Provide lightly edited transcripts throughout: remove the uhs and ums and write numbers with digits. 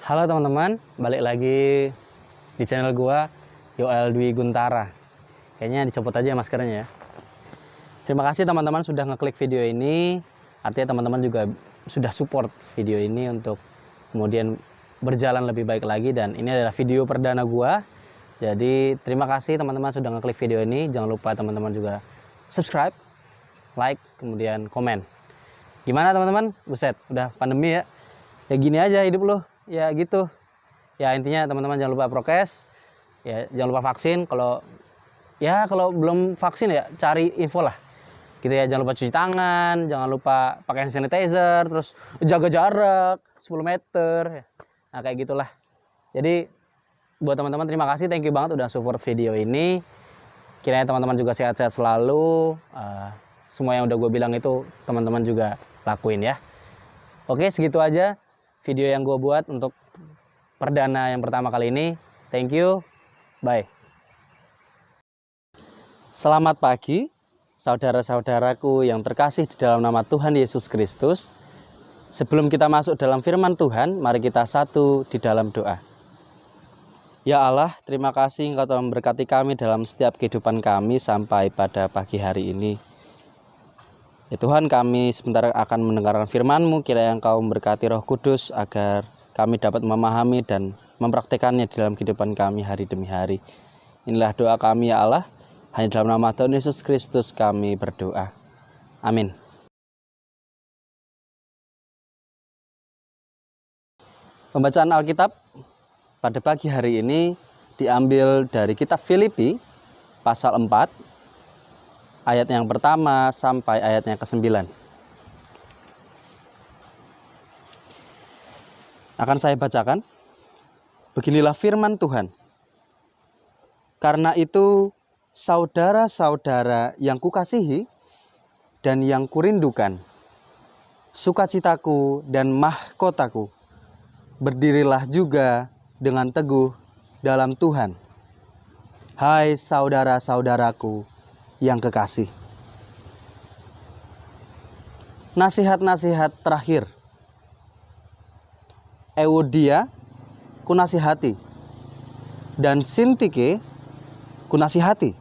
Halo teman-teman, balik lagi di channel gua Yoel Dwi Guntara. Kayaknya dicopot aja maskernya ya. Terima kasih teman-teman sudah ngeklik video ini. Artinya teman-teman juga sudah support video ini untuk kemudian berjalan lebih baik lagi, dan ini adalah video perdana gua. Jadi terima kasih teman-teman sudah ngeklik video ini. Jangan lupa teman-teman juga subscribe, like, kemudian komen. Gimana teman-teman? Buset, udah pandemi ya. Ya gini aja hidup lo. Ya gitu. Ya intinya teman-teman jangan lupa prokes. Ya jangan lupa vaksin. Kalau belum vaksin ya cari info lah. Gitu ya, jangan lupa cuci tangan, jangan lupa pakai hand sanitizer, terus jaga jarak 10 meter. Nah, kayak gitulah. Jadi buat teman-teman terima kasih, thank you banget udah support video ini. Kiranya teman-teman juga sehat-sehat selalu. Semua yang udah gue bilang itu teman-teman juga lakuin ya. Oke, segitu aja video yang gue buat untuk perdana yang pertama kali ini. Thank you, bye. Selamat pagi, saudara-saudaraku yang terkasih di dalam nama Tuhan Yesus Kristus. Sebelum kita masuk dalam firman Tuhan, mari kita satu di dalam doa. Ya Allah, terima kasih Engkau telah memberkati kami dalam setiap kehidupan kami sampai pada pagi hari ini. Ya Tuhan, kami sebentar akan mendengarkan firman-Mu, kiranya Engkau memberkati Roh Kudus agar kami dapat memahami dan mempraktekannya di dalam kehidupan kami hari demi hari. Inilah doa kami ya Allah, hanya dalam nama Tuhan Yesus Kristus kami berdoa. Amin. Pembacaan Alkitab pada pagi hari ini diambil dari kitab Filipi pasal 4. Ayat yang pertama sampai ayat yang ke-9. Akan saya bacakan. Beginilah firman Tuhan. Karena itu, saudara-saudara yang kukasihi dan yang kurindukan, sukacitaku dan mahkotaku, berdirilah juga dengan teguh dalam Tuhan. Hai saudara-saudaraku yang kekasih. Nasihat-nasihat terakhir. Euodia kunasihati dan Sintike kunasihati,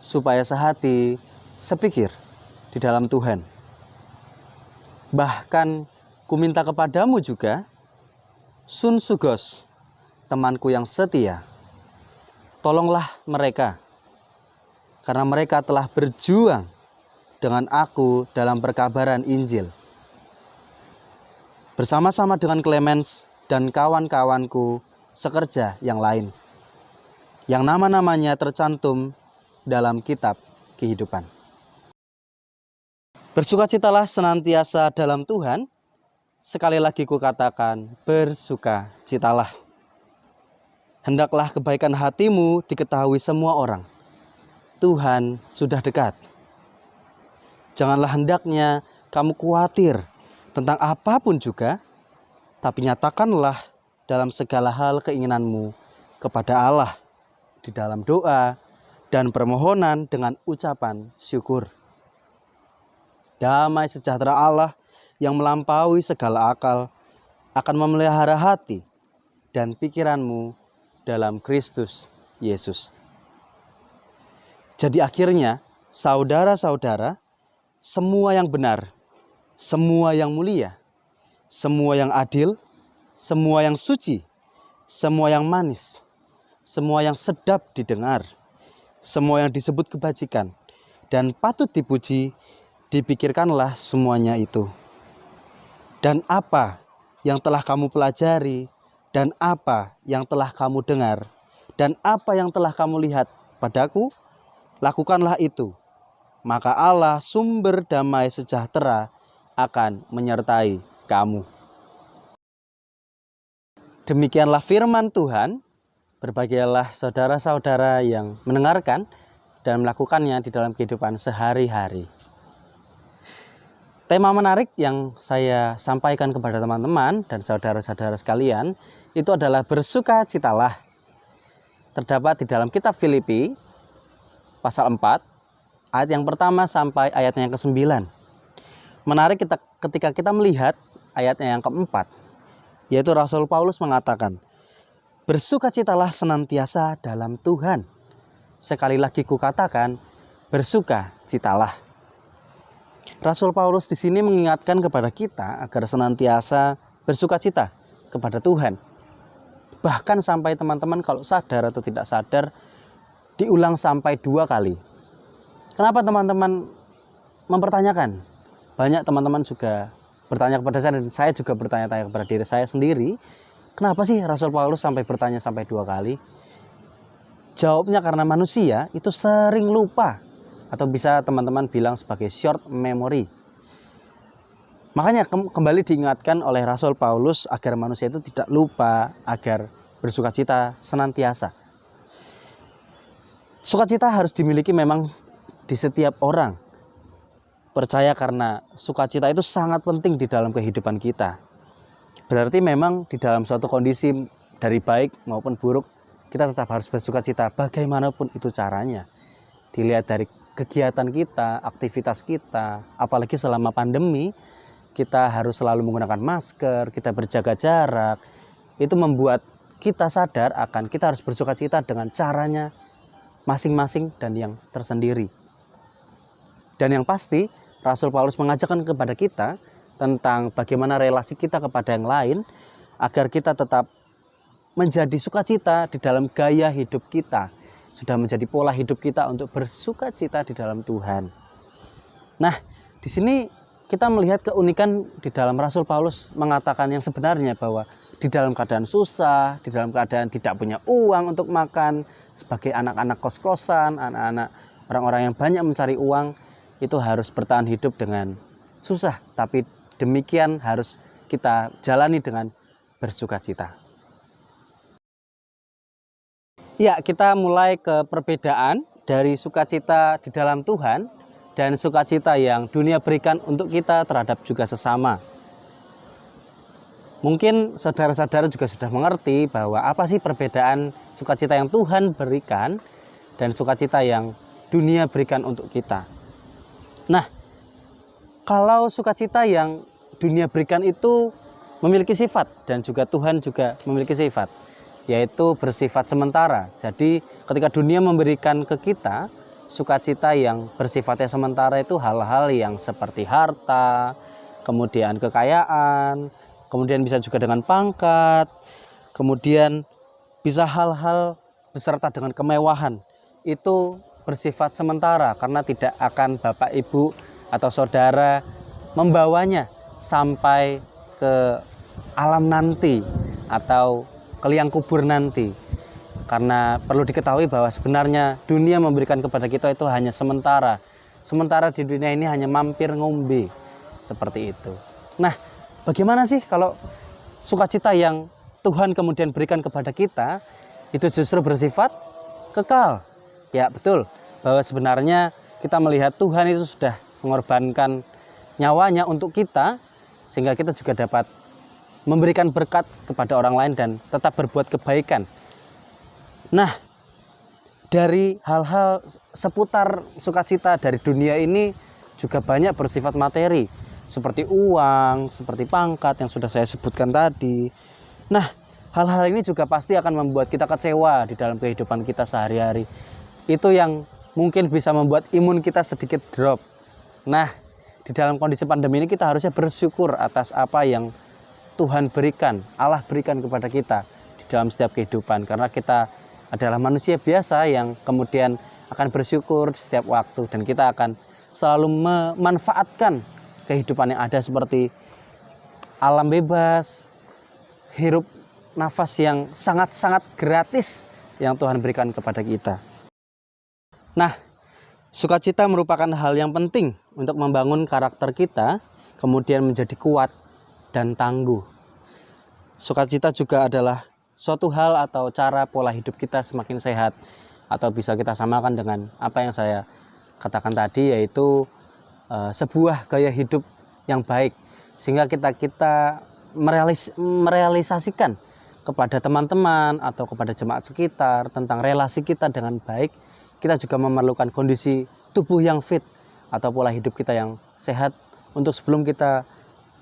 supaya sehati sepikir di dalam Tuhan. Bahkan kuminta kepadamu juga, Sunsugos, temanku yang setia, tolonglah mereka, karena mereka telah berjuang dengan aku dalam perkabaran Injil. Bersama-sama dengan Clemens dan kawan-kawanku sekerja yang lain, yang nama-namanya tercantum dalam kitab kehidupan. Bersukacitalah senantiasa dalam Tuhan. Sekali lagi kukatakan, bersukacitalah. Hendaklah kebaikan hatimu diketahui semua orang. Tuhan sudah dekat. Janganlah hendaknya kamu khawatir tentang apapun juga, tapi nyatakanlah dalam segala hal keinginanmu kepada Allah di dalam doa dan permohonan dengan ucapan syukur. Damai sejahtera Allah yang melampaui segala akal akan memelihara hati dan pikiranmu dalam Kristus Yesus. Jadi akhirnya, saudara-saudara, semua yang benar, semua yang mulia, semua yang adil, semua yang suci, semua yang manis, semua yang sedap didengar, semua yang disebut kebajikan dan patut dipuji, dipikirkanlah semuanya itu. Dan apa yang telah kamu pelajari, dan apa yang telah kamu dengar, dan apa yang telah kamu lihat padaku, lakukanlah itu, maka Allah sumber damai sejahtera akan menyertai kamu. Demikianlah firman Tuhan. Berbahagialah saudara-saudara yang mendengarkan dan melakukannya di dalam kehidupan sehari-hari. Tema menarik yang saya sampaikan kepada teman-teman dan saudara-saudara sekalian itu adalah bersukacitalah. Terdapat di dalam kitab Filipi pasal 4, ayat yang pertama sampai ayat yang ke-9. Menarik ketika kita melihat ayatnya yang keempat, yaitu Rasul Paulus mengatakan, bersukacitalah senantiasa dalam Tuhan. Sekali lagi kukatakan, bersukacitalah. Rasul Paulus di sini mengingatkan kepada kita agar senantiasa bersukacita kepada Tuhan. Bahkan sampai teman-teman kalau sadar atau tidak sadar, diulang sampai 2 kali. Kenapa teman-teman mempertanyakan? Banyak teman-teman juga bertanya kepada saya, dan saya juga bertanya-tanya kepada diri saya sendiri, kenapa sih Rasul Paulus sampai bertanya sampai 2 kali? Jawabnya karena manusia itu sering lupa, atau bisa teman-teman bilang sebagai short memory. Makanya kembali diingatkan oleh Rasul Paulus agar manusia itu tidak lupa, agar bersukacita senantiasa. Sukacita harus dimiliki memang di setiap orang. Percaya karena sukacita itu sangat penting di dalam kehidupan kita. Berarti memang di dalam suatu kondisi dari baik maupun buruk, kita tetap harus bersukacita bagaimanapun itu caranya. Dilihat dari kegiatan kita, aktivitas kita, apalagi selama pandemi, kita harus selalu menggunakan masker, kita berjaga jarak. Itu membuat kita sadar akan kita harus bersukacita dengan caranya masing-masing dan yang tersendiri. Dan yang pasti, Rasul Paulus mengajarkan kepada kita tentang bagaimana relasi kita kepada yang lain, agar kita tetap menjadi sukacita di dalam gaya hidup kita. Sudah menjadi pola hidup kita untuk bersukacita di dalam Tuhan. Nah, di sini kita melihat keunikan di dalam Rasul Paulus mengatakan yang sebenarnya, bahwa di dalam keadaan susah, di dalam keadaan tidak punya uang untuk makan, sebagai anak-anak kos-kosan, anak-anak orang-orang yang banyak mencari uang, itu harus bertahan hidup dengan susah, tapi demikian harus kita jalani dengan bersukacita. Ya, kita mulai ke perbedaan dari sukacita di dalam Tuhan dan sukacita yang dunia berikan untuk kita terhadap juga sesama. Mungkin saudara-saudara juga sudah mengerti bahwa apa sih perbedaan sukacita yang Tuhan berikan dan sukacita yang dunia berikan untuk kita. Nah, kalau sukacita yang dunia berikan itu memiliki sifat, dan juga Tuhan juga memiliki sifat, yaitu bersifat sementara. Jadi ketika dunia memberikan ke kita sukacita yang bersifatnya sementara, itu hal-hal yang seperti harta, kemudian kekayaan, kemudian bisa juga dengan pangkat, kemudian bisa hal-hal beserta dengan kemewahan. Itu bersifat sementara karena tidak akan Bapak Ibu atau saudara membawanya sampai ke alam nanti atau ke liang kubur nanti. Karena perlu diketahui bahwa sebenarnya dunia memberikan kepada kita itu hanya sementara. Sementara di dunia ini hanya mampir ngombe, seperti itu. Nah, bagaimana sih kalau sukacita yang Tuhan kemudian berikan kepada kita itu justru bersifat kekal? Ya betul, bahwa sebenarnya kita melihat Tuhan itu sudah mengorbankan nyawanya untuk kita, sehingga kita juga dapat memberikan berkat kepada orang lain dan tetap berbuat kebaikan. Nah, dari hal-hal seputar sukacita dari dunia ini juga banyak bersifat materi, seperti uang, seperti pangkat yang sudah saya sebutkan tadi. Nah, hal-hal ini juga pasti akan membuat kita kecewa di dalam kehidupan kita sehari-hari. Itu yang mungkin bisa membuat imun kita sedikit drop. Nah, di dalam kondisi pandemi ini kita harusnya bersyukur atas apa yang Tuhan berikan, Allah berikan kepada kita di dalam setiap kehidupan. Karena kita adalah manusia biasa yang kemudian akan bersyukur setiap waktu. Dan kita akan selalu memanfaatkan kehidupan yang ada, seperti alam bebas, hirup nafas yang sangat-sangat gratis yang Tuhan berikan kepada kita. Nah, sukacita merupakan hal yang penting untuk membangun karakter kita, kemudian menjadi kuat dan tangguh. Sukacita juga adalah suatu hal atau cara pola hidup kita semakin sehat, atau bisa kita samakan dengan apa yang saya katakan tadi, yaitu sebuah gaya hidup yang baik, sehingga kita merealisasikan kepada teman-teman atau kepada jemaat sekitar tentang relasi kita dengan baik. Kita juga memerlukan kondisi tubuh yang fit atau pola hidup kita yang sehat untuk sebelum kita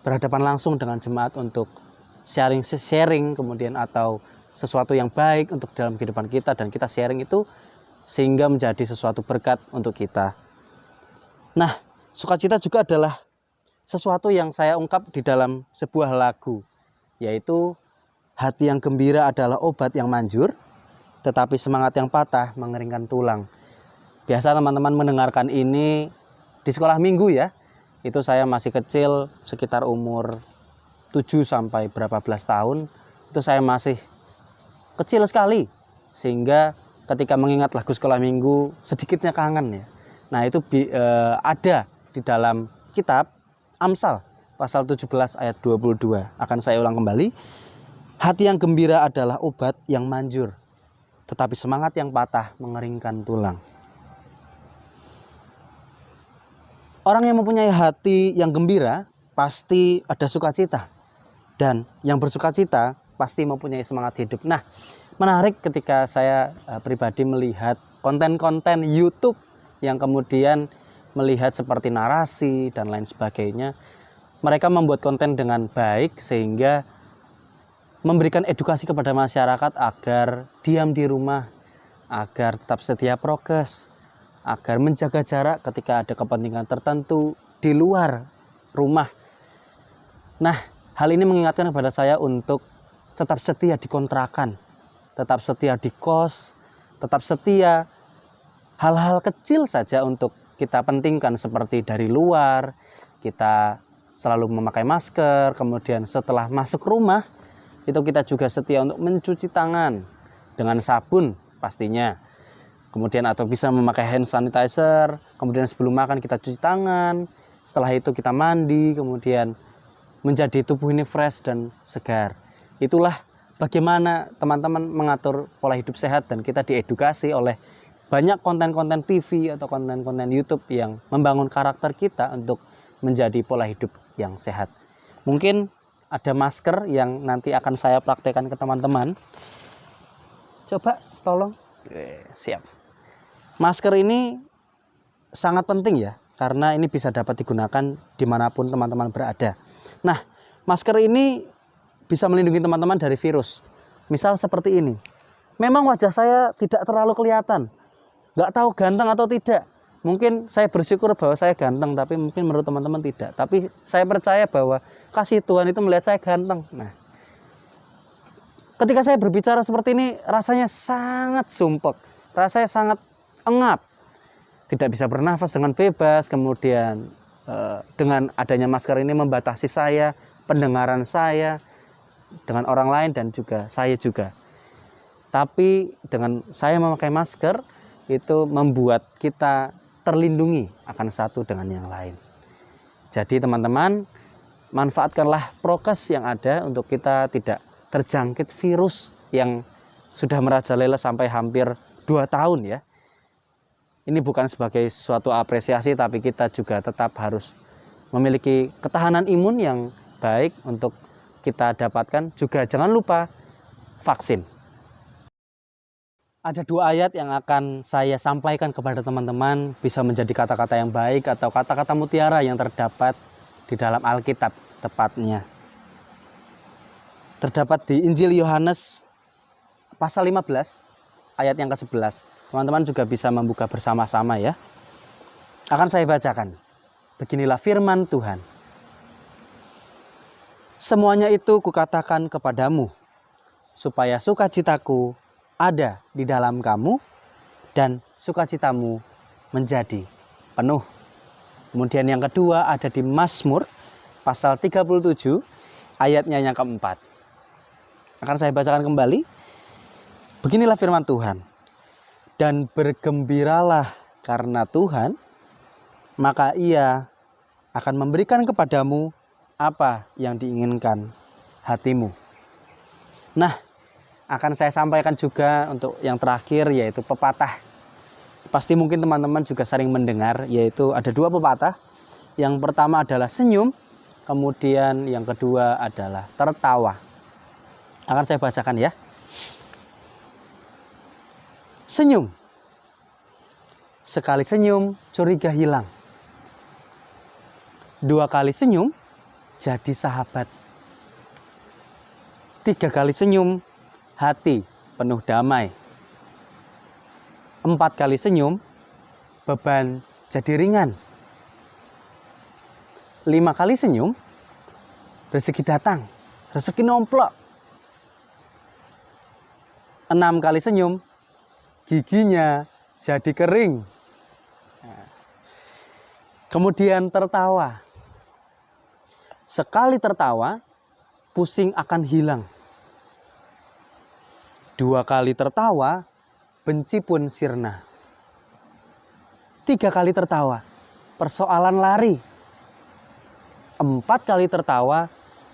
berhadapan langsung dengan jemaat untuk sharing kemudian atau sesuatu yang baik untuk dalam kehidupan kita, dan kita sharing itu sehingga menjadi sesuatu berkat untuk kita. Nah, sukacita juga adalah sesuatu yang saya ungkap di dalam sebuah lagu, yaitu hati yang gembira adalah obat yang manjur, tetapi semangat yang patah mengeringkan tulang. Biasa teman-teman mendengarkan ini di sekolah minggu ya. Itu saya masih kecil, sekitar umur 7 sampai berapa belas tahun. Itu saya masih kecil sekali, sehingga ketika mengingat lagu sekolah minggu sedikitnya kangen ya. Nah, itu ada di dalam kitab Amsal pasal 17 ayat 22. Akan saya ulang kembali. Hati yang gembira adalah obat yang manjur, tetapi semangat yang patah mengeringkan tulang. Orang yang mempunyai hati yang gembira pasti ada sukacita, dan yang bersukacita pasti mempunyai semangat hidup. Nah, menarik ketika saya pribadi melihat konten-konten YouTube yang kemudian melihat seperti narasi dan lain sebagainya. Mereka membuat konten dengan baik sehingga memberikan edukasi kepada masyarakat agar diam di rumah, agar tetap setia prokes, agar menjaga jarak ketika ada kepentingan tertentu di luar rumah. Nah, hal ini mengingatkan kepada saya untuk tetap setia di kontrakan, tetap setia di kos, tetap setia hal-hal kecil saja untuk kita pentingkan, seperti dari luar kita selalu memakai masker, kemudian setelah masuk rumah itu kita juga setia untuk mencuci tangan dengan sabun pastinya, kemudian atau bisa memakai hand sanitizer, kemudian sebelum makan kita cuci tangan, setelah itu kita mandi, kemudian menjadi tubuh ini fresh dan segar. Itulah bagaimana teman-teman mengatur pola hidup sehat, dan kita diedukasi oleh banyak konten-konten TV atau konten-konten YouTube yang membangun karakter kita untuk menjadi pola hidup yang sehat. Mungkin ada masker yang nanti akan saya praktekkan ke teman-teman. Coba tolong. Siap. Masker ini sangat penting ya, karena ini bisa dapat digunakan dimanapun teman-teman berada. Nah, masker ini bisa melindungi teman-teman dari virus. Misal seperti ini. Memang wajah saya tidak terlalu kelihatan, nggak tahu ganteng atau tidak. Mungkin saya bersyukur bahwa saya ganteng, tapi mungkin menurut teman-teman tidak. Tapi saya percaya bahwa kasih Tuhan itu melihat saya ganteng. Nah, ketika saya berbicara seperti ini, rasanya sangat sumpek, rasanya sangat engap, tidak bisa bernafas dengan bebas. Kemudian dengan adanya masker ini membatasi saya, pendengaran saya dengan orang lain dan juga saya juga. Tapi dengan saya memakai masker itu membuat kita terlindungi akan satu dengan yang lain. Jadi teman-teman, manfaatkanlah prokes yang ada untuk kita tidak terjangkit virus yang sudah merajalela sampai hampir 2 tahun ya. Ini bukan sebagai suatu apresiasi, tapi kita juga tetap harus memiliki ketahanan imun yang baik untuk kita dapatkan. Juga jangan lupa vaksin. Ada 2 ayat yang akan saya sampaikan kepada teman-teman, bisa menjadi kata-kata yang baik atau kata-kata mutiara yang terdapat di dalam Alkitab tepatnya. Terdapat di Injil Yohanes pasal 15 ayat yang ke-11. Teman-teman juga bisa membuka bersama-sama ya. Akan saya bacakan. Beginilah firman Tuhan. Semuanya itu kukatakan kepadamu, supaya sukacitaku ada di dalam kamu, dan sukacitamu menjadi penuh. Kemudian yang kedua ada di Mazmur pasal 37 ayatnya yang keempat. Akan saya bacakan kembali. Beginilah firman Tuhan. Dan bergembiralah karena Tuhan, maka Ia akan memberikan kepadamu apa yang diinginkan hatimu. Nah, akan saya sampaikan juga untuk yang terakhir, yaitu pepatah. Pasti mungkin teman-teman juga sering mendengar, yaitu ada 2 pepatah. Yang pertama adalah senyum, kemudian yang kedua adalah tertawa. Akan saya bacakan ya. Senyum. Sekali senyum, curiga hilang. 2 kali senyum, jadi sahabat. 3 kali senyum, hati penuh damai. 4 kali senyum, beban jadi ringan. 5 kali senyum, rezeki datang, rezeki nomplok. 6 kali senyum, giginya jadi kering. Kemudian tertawa. Sekali tertawa, pusing akan hilang. 2 kali tertawa, benci pun sirna. 3 kali tertawa, persoalan lari. 4 kali tertawa,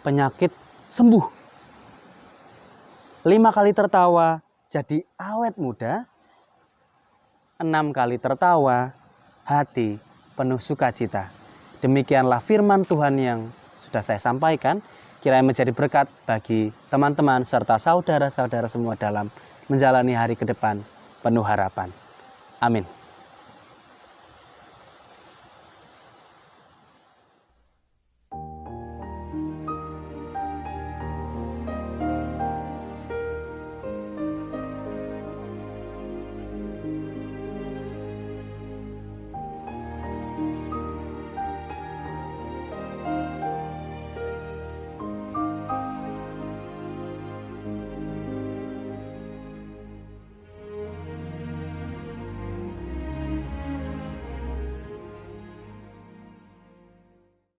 penyakit sembuh. 5 kali tertawa, jadi awet muda. 6 kali tertawa, hati penuh sukacita. Demikianlah firman Tuhan yang sudah saya sampaikan. Kiranya menjadi berkat bagi teman-teman serta saudara-saudara semua dalam menjalani hari ke depan penuh harapan. Amin.